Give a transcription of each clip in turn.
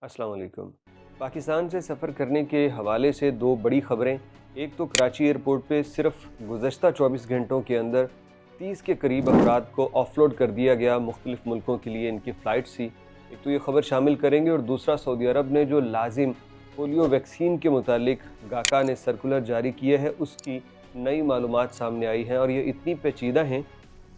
अस्सलाम वालेकुम। पाकिस्तान से सफ़र करने के हवाले से दो बड़ी ख़बरें। एक तो कराची एयरपोर्ट पे सिर्फ गुज़श्ता 24 घंटों के अंदर 30 के करीब अफराद को ऑफलोड कर दिया गया मुख्तलिफ़ मुल्कों के लिए इनकी फ़्लाइट्स थी। एक तो ये ख़बर शामिल करेंगे और दूसरा सऊदी अरब ने जो लाजिम पोलियो वैक्सीन के मुतालिक गाका ने सर्कुलर जारी किया है उसकी नई मालूमात सामने आई हैं और ये इतनी पेचीदा हैं।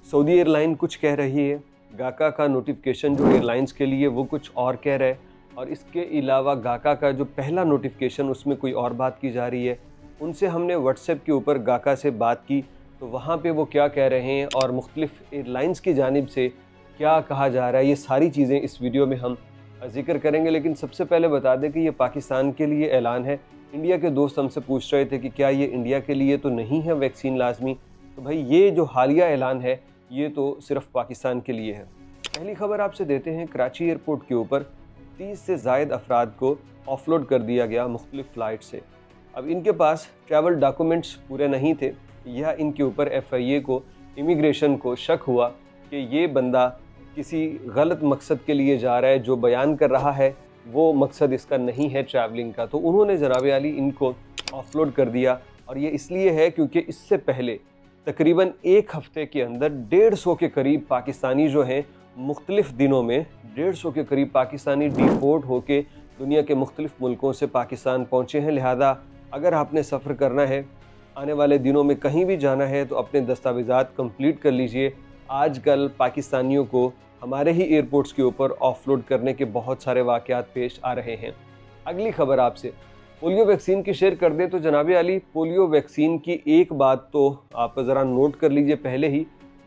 सऊदी एयरलाइन कुछ कह रही है, गाका का नोटिफिकेशन जो एयरलाइंस के लिए वो कुछ और कह रहा है और इसके अलावा गाका का जो पहला नोटिफिकेशन उसमें कोई और बात की जा रही है। उनसे हमने व्हाट्सएप के ऊपर गाका से बात की तो वहाँ पे वो क्या कह रहे हैं और मुख्तलिफ़ एयरलाइंस की जानिब से क्या कहा जा रहा है, ये सारी चीज़ें इस वीडियो में हम ज़िक्र करेंगे। लेकिन सबसे पहले बता दें कि ये पाकिस्तान के लिए ऐलान है। इंडिया के दोस्त हमसे पूछ रहे थे कि क्या ये इंडिया के लिए तो नहीं है वैक्सीन लाजमी, तो भाई ये जो हालिया ऐलान है ये तो सिर्फ पाकिस्तान के लिए है। पहली खबर आपसे देते हैं, कराची एयरपोर्ट के ऊपर 30 से ज़ायद अफराद को ऑफलोड कर दिया गया मुख्तलिफ़ फ़्लाइट से। अब इनके पास ट्रैवल डॉक्यूमेंट्स पूरे नहीं थे या इनके ऊपर FIA को, इमिग्रेशन को शक हुआ कि ये बंदा किसी गलत मकसद के लिए जा रहा है, जो बयान कर रहा है वो मकसद इसका नहीं है ट्रैवलिंग का, तो उन्होंने जनाब आली इनको ऑफलोड कर दिया। और ये इसलिए है क्योंकि इससे पहले तकरीबन एक हफ़्ते के अंदर 150 के करीब पाकिस्तानी जो हैं मुख्तलिफ़ दिनों में 150 के करीब पाकिस्तानी डिपोर्ट होके दुनिया के मुख्तलिफ़ मुल्कों से पाकिस्तान पहुँचे हैं। लिहाजा अगर आपने सफ़र करना है, आने वाले दिनों में कहीं भी जाना है तो अपने दस्तावेज़ात कंप्लीट कर लीजिए। आजकल पाकिस्तानियों को हमारे ही एयरपोर्ट्स के ऊपर ऑफलोड करने के बहुत सारे वाक़यात पेश आ रहे हैं। अगली ख़बर आपसे पोलियो वैक्सीन की शेयर कर दें तो जनाब आली पोलियो वैक्सीन की एक बात तो आप ज़रा नोट कर लीजिए। पहले ही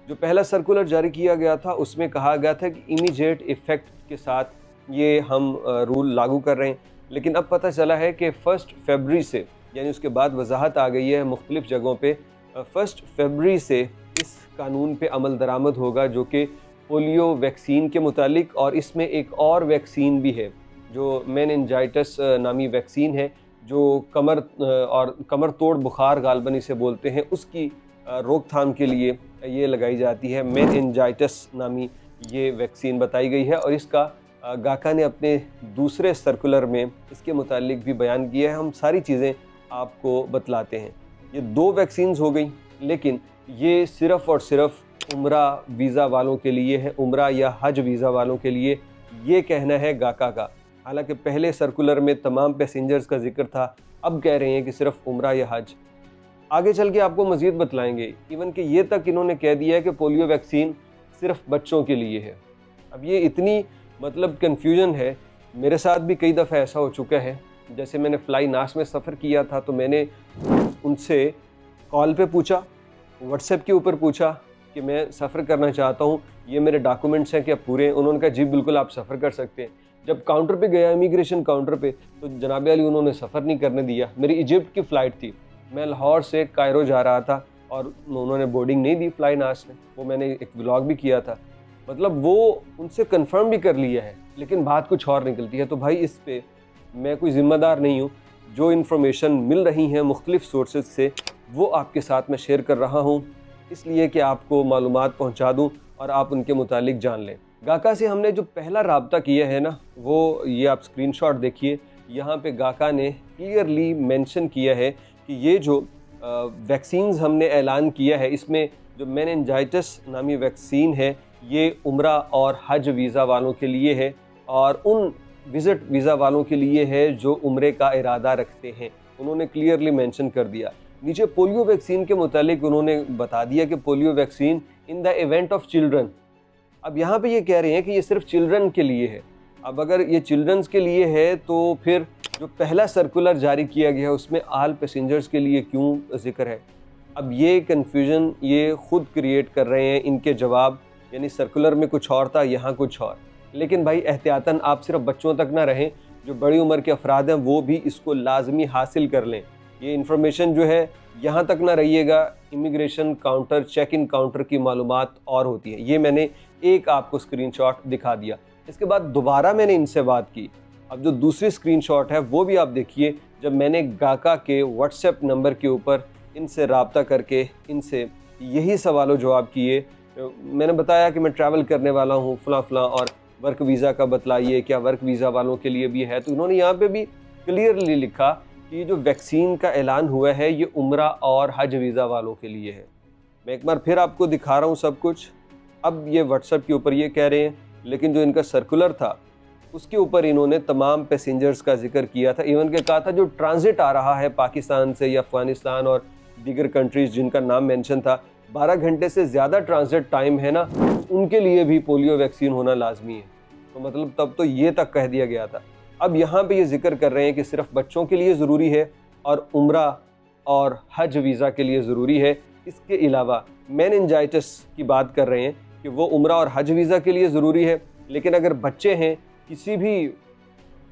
जो पहला सर्कुलर जारी किया गया था उसमें कहा गया था कि इमीडिएट इफ़ेक्ट के साथ ये हम रूल लागू कर रहे हैं, लेकिन अब पता चला है कि 1 फरवरी से, यानी उसके बाद वजाहत आ गई है मुख्तलिफ़ जगहों पे, 1 फरवरी से इस कानून पे अमल दरामद होगा जो कि पोलियो वैक्सीन के मुतालिक। और इसमें एक और वैक्सीन भी है जो मेनिनजाइटिस नामी वैक्सीन है, जो कमर तोड़ बुखार गालबन इसे बोलते हैं, उसकी रोकथाम के लिए ये लगाई जाती है। मेनिनजाइटिस नामी ये वैक्सीन बताई गई है और इसका गाका ने अपने दूसरे सर्कुलर में इसके मुतालिक भी बयान किया है। हम सारी चीज़ें आपको बतलाते हैं। ये 2 वैक्सीन्स हो गई, लेकिन ये सिर्फ़ और सिर्फ उम्रा वीज़ा वालों के लिए है, उम्रा या हज वीज़ा वालों के लिए, ये कहना है गाका का। हालांकि पहले सर्कुलर में तमाम पैसेंजर्स का जिक्र था, अब कह रहे हैं कि सिर्फ उम्रा या हज। आगे चल के आपको मज़ीद बतलाएंगे। इवन कि ये तक इन्होंने कह दिया है कि पोलियो वैक्सीन सिर्फ बच्चों के लिए है। अब ये इतनी कन्फ्यूजन है, मेरे साथ भी कई दफ़ा ऐसा हो चुका है। जैसे मैंने फ्लाई नास में सफ़र किया था तो मैंने उनसे कॉल पे पूछा, व्हाट्सएप के ऊपर पूछा कि मैं सफ़र करना चाहता हूँ, ये मेरे डॉक्यूमेंट्स हैं क्या पूरे हैं? उन्होंने कहा जी बिल्कुल आप सफ़र कर सकते हैं। जब काउंटर पे गया, इमिग्रेशन काउंटर पे, तो जनाब अली उन्होंने सफ़र नहीं करने दिया। मेरी इजिप्ट की फ़्लाइट थी, मैं लाहौर से कायरो जा रहा था और उन्होंने बोर्डिंग नहीं दी फ्लाई नास ने। वो मैंने एक व्लॉग भी किया था। मतलब वो उनसे कंफर्म भी कर लिया है, लेकिन बात कुछ और निकलती है। तो भाई इस पे मैं कोई ज़िम्मेदार नहीं हूँ। जो इन्फॉर्मेशन मिल रही हैं मुख्तलिफ़ सोर्सेज से वो आपके साथ मैं शेयर कर रहा हूँ, इसलिए कि आपको मालूमात पहुँचा दूँ और आप उनके मुतालिक जान लें। गाका से हमने जो पहला राब्ता किया है ना, वो ये आप स्क्रीनशॉट देखिए। यहाँ पे गाका ने क्लियरली मेंशन किया है कि ये जो वैक्सीन्स हमने ऐलान किया है, इसमें जो मेनिनजाइटिस नामी वैक्सीन है ये उम्रा और हज वीज़ा वालों के लिए है और उन विज़िट वीज़ा वालों के लिए है जो उम्रे का इरादा रखते हैं। उन्होंने क्लियरली मेंशन कर दिया। नीचे पोलियो वैक्सीन के मुतालिक उन्होंने बता दिया कि polio vaccine in the event of children. अब यहाँ पे ये कह रहे हैं कि ये सिर्फ चिल्ड्रन के लिए है। अब अगर ये चिल्ड्रंस के लिए है तो फिर जो पहला सर्कुलर जारी किया गया है उसमें आल पैसेंजर्स के लिए क्यों ज़िक्र है? अब ये कन्फ्यूजन ये ख़ुद क्रिएट कर रहे हैं इनके जवाब, यानी सर्कुलर में कुछ और था, यहाँ कुछ और। लेकिन भाई एहतियातन आप सिर्फ बच्चों तक ना रहें, जो बड़ी उम्र के अफराद हैं वो भी इसको लाजमी हासिल कर लें। ये इन्फॉर्मेशन जो है यहाँ तक ना रहिएगा। Immigration counter, check in counter की मालूमात और होती है। ये मैंने एक आपको स्क्रीनशॉट दिखा दिया। इसके बाद दोबारा मैंने इनसे बात की। अब जो दूसरी स्क्रीनशॉट है वो भी आप देखिए, जब मैंने गाका के व्हाट्सएप नंबर के ऊपर इनसे रब्ता करके इनसे यही सवालों जवाब किए। मैंने बताया कि मैं ट्रैवल करने वाला हूँ फ़लाँ फ़लाँ और वर्क वीज़ा का बतलाइए, क्या वर्क वीज़ा वालों के लिए भी है। तो उन्होंने यहाँ पे भी क्लियरली लिखा कि ये जो वैक्सीन का ऐलान हुआ है ये उम्रा और हज वीज़ा वालों के लिए है। मैं एक बार फिर आपको दिखा रहा हूँ सब कुछ। अब ये व्हाट्सएप के ऊपर ये कह रहे हैं, लेकिन जो इनका सर्कुलर था उसके ऊपर इन्होंने तमाम पैसेंजर्स का जिक्र किया था। इवन के कहा था जो ट्रांजिट आ रहा है पाकिस्तान से या अफ़गानिस्तान और दीगर कंट्रीज़ जिनका नाम मेंशन था, 12 घंटे से ज़्यादा ट्रांजिट टाइम है ना, उनके लिए भी पोलियो वैक्सीन होना लाजमी है। तो मतलब तब तो ये तक कह दिया गया था। अब यहाँ पे ये जिक्र कर रहे हैं कि सिर्फ बच्चों के लिए ज़रूरी है और उम्रा और हज वीज़ा के लिए ज़रूरी है। इसके अलावा मेनिंजाइटिस की बात कर रहे हैं कि वो उम्रा और हज वीज़ा के लिए ज़रूरी है, लेकिन अगर बच्चे हैं किसी भी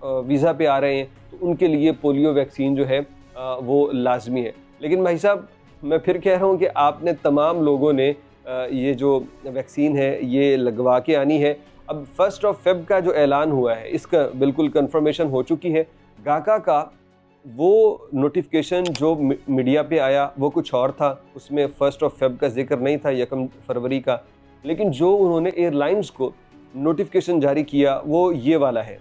वीज़ा पे आ रहे हैं तो उनके लिए पोलियो वैक्सीन जो है वो लाजमी है। लेकिन भाई साहब, मैं फिर कह रहा हूँ कि आपने तमाम लोगों ने ये जो वैक्सीन है ये लगवा के आनी है। अब 1 फ़रवरी का जो ऐलान हुआ है इसका बिल्कुल कंफर्मेशन हो चुकी है। गाका का वो नोटिफिकेशन जो मीडिया पे आया वो कुछ और था, उसमें 1 फ़रवरी का जिक्र नहीं था, 1 फरवरी का। लेकिन जो उन्होंने एयरलाइंस को नोटिफिकेशन जारी किया वो ये वाला है।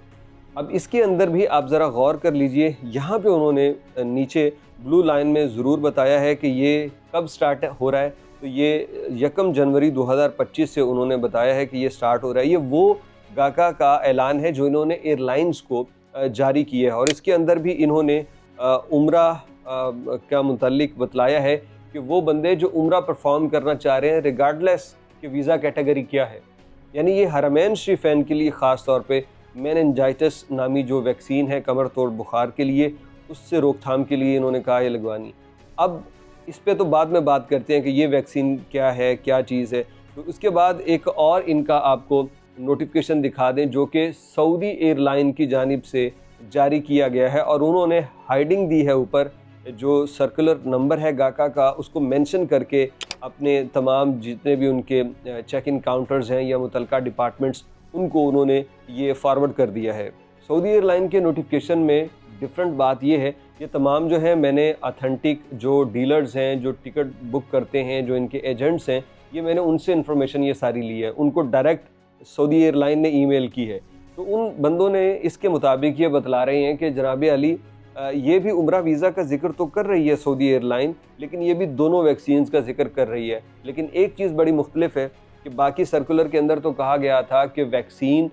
अब इसके अंदर भी आप ज़रा गौर कर लीजिए, यहाँ पे उन्होंने नीचे ब्लू लाइन में ज़रूर बताया है कि ये कब स्टार्ट हो रहा है। तो ये 1 जनवरी 2025 से उन्होंने बताया है कि ये स्टार्ट हो रहा है। ये वो गाका का ऐलान है जो इन्होंने एयरलाइंस को जारी किया है। और इसके अंदर भी इन्होंने उम्रा का मुतल्लिक बतलाया है कि वो बंदे जो उम्रा परफॉर्म करना चाह रहे हैं रिगार्डलेस कि वीज़ा कैटेगरी क्या है, यानी ये हरमैन शरीफैन के लिए ख़ास तौर पे मेनिंजाइटिस नामी जो वैक्सीन है कमर तोड़ बुखार के लिए, उससे रोकथाम के लिए इन्होंने कहा ये लगवानी। अब इस पे तो बाद में बात करते हैं कि ये वैक्सीन क्या है, क्या चीज़ है। तो उसके बाद एक और इनका आपको नोटिफिकेशन दिखा दें जो कि सऊदी एयरलाइन की जानिब से जारी किया गया है, और उन्होंने हाइडिंग दी है ऊपर, जो सर्कुलर नंबर है गाका का उसको मेंशन करके अपने तमाम जितने भी उनके चेक इन काउंटर्स हैं या मुतलका डिपार्टमेंट्स, उनको उन्होंने ये फॉरवर्ड कर दिया है। सऊदी एयरलाइन के नोटिफिकेशन में डिफरेंट बात ये है कि तमाम जो है मैंने ऑथेंटिक जो डीलर्स हैं, जो टिकट बुक करते हैं, जो इनके एजेंट्स हैं, ये मैंने उनसे इन्फॉर्मेशन ये सारी ली है। उनको डायरेक्ट सऊदी एयरलाइन ने ईमेल की है। तो उन बंदों ने इसके मुताबिक ये बतला रहे हैं कि जनाब अली ये भी उम्रा वीज़ा का जिक्र तो कर रही है सऊदी एयरलाइन, लेकिन ये भी दोनों वैक्सीन्स का जिक्र कर रही है। लेकिन एक चीज़ बड़ी मुख्तलिफ है कि बाकी सर्कुलर के अंदर तो कहा गया था कि वैक्सीन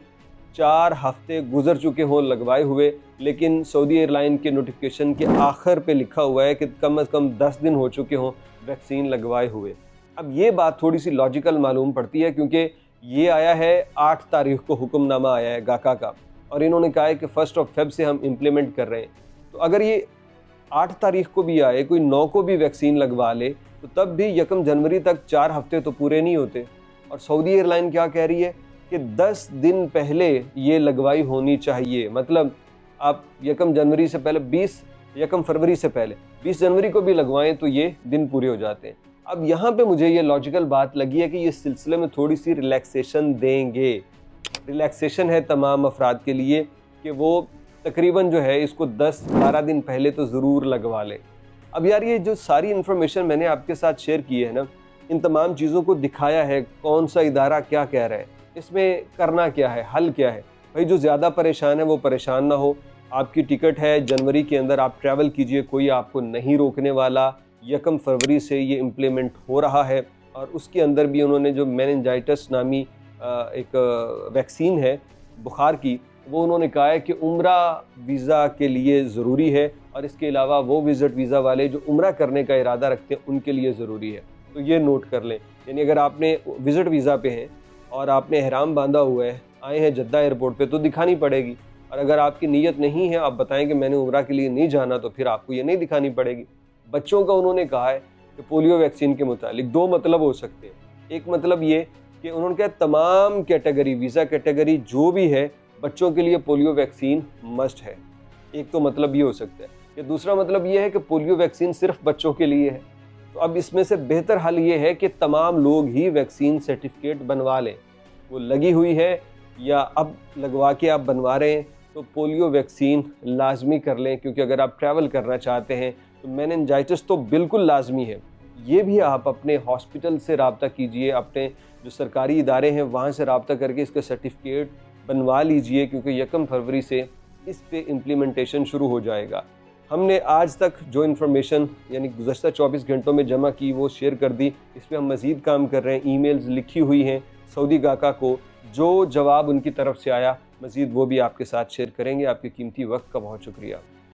4 हफ्ते गुजर चुके हों लगवाए हुए, लेकिन सऊदी एयरलाइन के नोटिफिकेशन के आखिर पे लिखा हुआ है कि कम से कम 10 दिन हो चुके हों वैक्सीन लगवाए हुए। अब ये बात थोड़ी सी लॉजिकल मालूम पड़ती है, क्योंकि ये आया है 8 तारीख को हुक्मनामा आया है गाका का, और इन्होंने कहा है कि 1 फ़रवरी से हम इम्प्लीमेंट कर रहे हैं। तो अगर ये 8 तारीख को भी आए, कोई 9 को भी वैक्सीन लगवा ले, तो तब भी 1 जनवरी तक 4 हफ्ते तो पूरे नहीं होते। और सऊदी एयरलाइन क्या कह रही है कि 10 दिन पहले ये लगवाई होनी चाहिए। मतलब आप 1 जनवरी से पहले 1 फरवरी से पहले 20 जनवरी को भी लगवाएं तो ये दिन पूरे हो जाते हैं। अब यहाँ पे मुझे ये लॉजिकल बात लगी है कि ये सिलसिले में थोड़ी सी रिलैक्सेशन देंगे। रिलैक्सेशन है तमाम अफराद के लिए कि वो तकरीबन जो है इसको 10-12 दिन पहले तो ज़रूर लगवा लें। अब यार ये जो सारी इन्फॉर्मेशन मैंने आपके साथ शेयर की है ना, इन तमाम चीज़ों को दिखाया है कौन सा इदारा क्या कह रहा है, इसमें करना क्या है, हल क्या है। भाई जो ज़्यादा परेशान है वो परेशान ना हो। आपकी टिकट है जनवरी के अंदर, आप ट्रैवल कीजिए, कोई आपको नहीं रोकने वाला। 1 फरवरी से ये इम्प्लीमेंट हो रहा है, और उसके अंदर भी उन्होंने जो मेनिंजाइटिस नामी एक वैक्सीन है बुखार की, वो उन्होंने कहा है कि उम्रा वीज़ा के लिए ज़रूरी है, और इसके अलावा वो विज़िट वीज़ा वाले जो उम्रा करने का इरादा रखते हैं उनके लिए ज़रूरी है। तो ये नोट कर लें। यानी अगर आपने विज़िट वीज़ा पे हैं और आपने एहराम बांधा हुआ है, आए हैं जद्दा एयरपोर्ट पे, तो दिखानी पड़ेगी। और अगर आपकी नीयत नहीं है, आप बताएं कि मैंने उम्रा के लिए नहीं जाना, तो फिर आपको ये नहीं दिखानी पड़ेगी। बच्चों का उन्होंने कहा है कि पोलियो वैक्सीन के मुतालिक 2 मतलब हो सकते हैं। एक मतलब ये कि उन्होंने कहा तमाम कैटेगरी, वीज़ा कैटेगरी जो भी है, बच्चों के लिए पोलियो वैक्सीन मस्ट है। एक तो मतलब ये हो सकता है। या दूसरा मतलब ये है कि पोलियो वैक्सीन सिर्फ बच्चों के लिए है। तो अब इसमें से बेहतर हल ये है कि तमाम लोग ही वैक्सीन सर्टिफिकेट बनवा लें। वो लगी हुई है या अब लगवा के आप बनवा रहे हैं, तो पोलियो वैक्सीन लाजमी कर लें। क्योंकि अगर आप ट्रैवल करना चाहते हैं तो मेनिंजाइटिस तो बिल्कुल लाजमी है। ये भी आप अपने हॉस्पिटल से रब्ता कीजिए, अपने जो सरकारी इदारे हैं वहाँ से रब्ता करके इसका सर्टिफिकेट बनवा लीजिए, क्योंकि 1 फरवरी से इस पे इम्प्लीमेंटेशन शुरू हो जाएगा। हमने आज तक जो इन्फॉर्मेशन यानी गुज़श्ता 24 घंटों में जमा की वो शेयर कर दी। इस पर हम मज़ीद काम कर रहे हैं। ईमेल्स लिखी हुई हैं सऊदी गाका को, जो जवाब उनकी तरफ से आया मज़ीद वो भी आपके साथ शेयर करेंगे। आपके कीमती वक्त का बहुत शुक्रिया।